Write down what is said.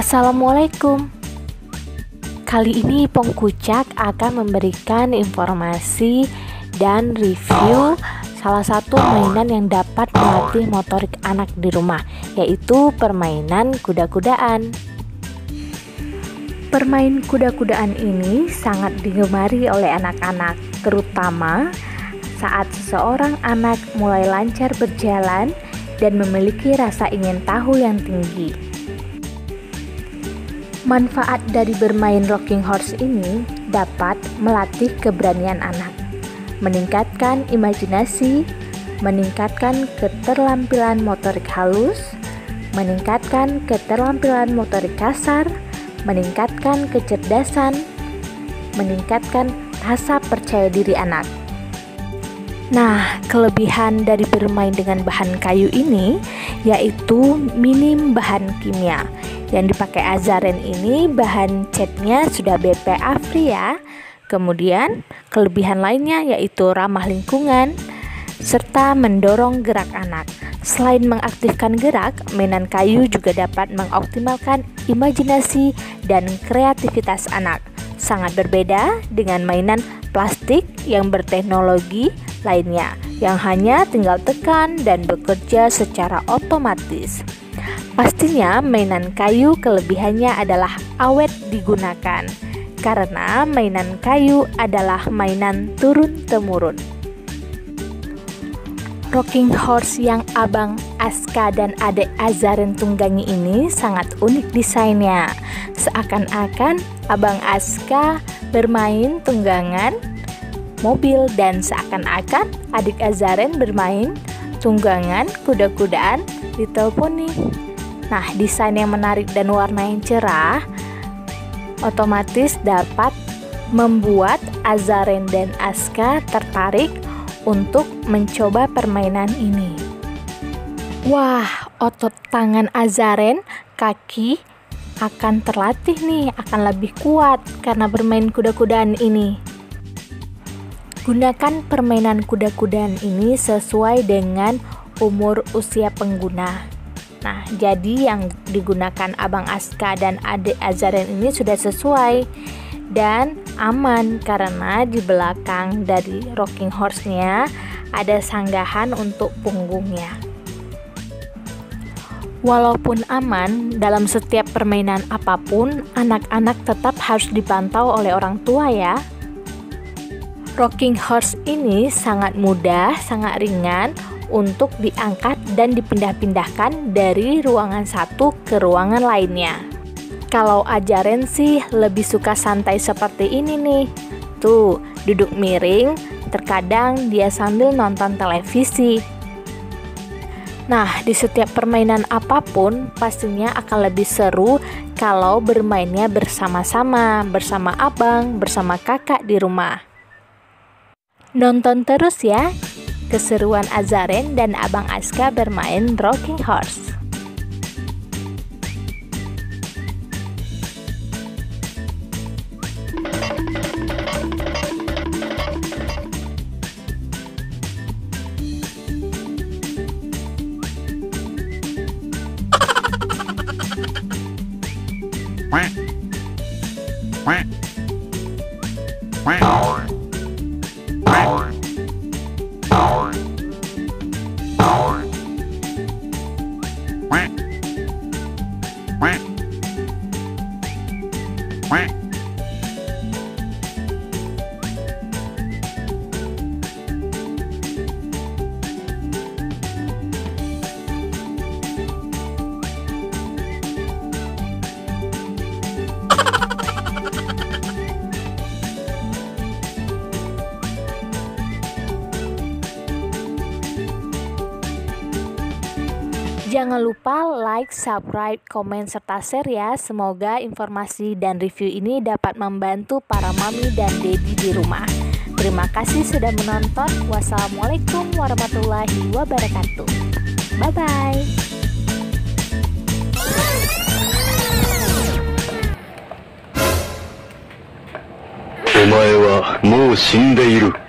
Assalamualaikum. Kali ini Pongkucak akan memberikan informasi dan review salah satu mainan yang dapat melatih motorik anak di rumah, yaitu permainan kuda-kudaan. Permain kuda-kudaan ini sangat digemari oleh anak-anak, terutama saat seseorang anak mulai lancar berjalan dan memiliki rasa ingin tahu yang tinggi. Manfaat dari bermain rocking horse ini dapat melatih keberanian anak, meningkatkan imajinasi, meningkatkan keterampilan motorik halus, meningkatkan keterampilan motorik kasar, meningkatkan kecerdasan, meningkatkan rasa percaya diri anak. Nah, kelebihan dari bermain dengan bahan kayu ini yaitu minim bahan kimia. Yang dipakai Azaren ini bahan catnya sudah BPA free ya. Kemudian kelebihan lainnya yaitu ramah lingkungan serta mendorong gerak anak. Selain mengaktifkan gerak, mainan kayu juga dapat mengoptimalkan imajinasi dan kreativitas anak. Sangat berbeda dengan mainan plastik yang berteknologi lainnya yang hanya tinggal tekan dan bekerja secara otomatis. Pastinya mainan kayu kelebihannya adalah awet digunakan, karena mainan kayu adalah mainan turun-temurun. Rocking horse yang Abang Aska dan Adek Azaren tunggangi ini sangat unik desainnya. Seakan-akan Abang Aska bermain tunggangan mobil dan seakan-akan adik Azaren bermain tunggangan kuda-kudaan Little Pony. Nah, desain yang menarik dan warna yang cerah otomatis dapat membuat Azaren dan Aska tertarik untuk mencoba permainan ini. Wah, otot tangan Azaren, kaki akan terlatih nih, akan lebih kuat karena bermain kuda-kudaan ini. Gunakan permainan kuda-kudaan ini sesuai dengan umur usia pengguna. Nah, jadi yang digunakan Abang Aska dan Adik Azaren ini sudah sesuai dan aman karena di belakang dari rocking horse-nya ada sanggahan untuk punggungnya. Walaupun aman, dalam setiap permainan apapun, anak-anak tetap harus dipantau oleh orang tua ya. Rocking horse ini sangat mudah, sangat ringan untuk diangkat dan dipindah-pindahkan dari ruangan satu ke ruangan lainnya. Kalau Azaren sih lebih suka santai seperti ini nih. Tuh, duduk miring, terkadang dia sambil nonton televisi. Nah, di setiap permainan apapun pastinya akan lebih seru kalau bermainnya bersama-sama, bersama abang, bersama kakak di rumah. Nonton terus ya keseruan Azaren dan Abang Aska bermain rocking horse. Jangan lupa like, subscribe, komen, serta share ya. Semoga informasi dan review ini dapat membantu para mami dan dedi di rumah. Terima kasih sudah menonton. Wassalamualaikum warahmatullahi wabarakatuh. Bye-bye. お前はもう死んでいる。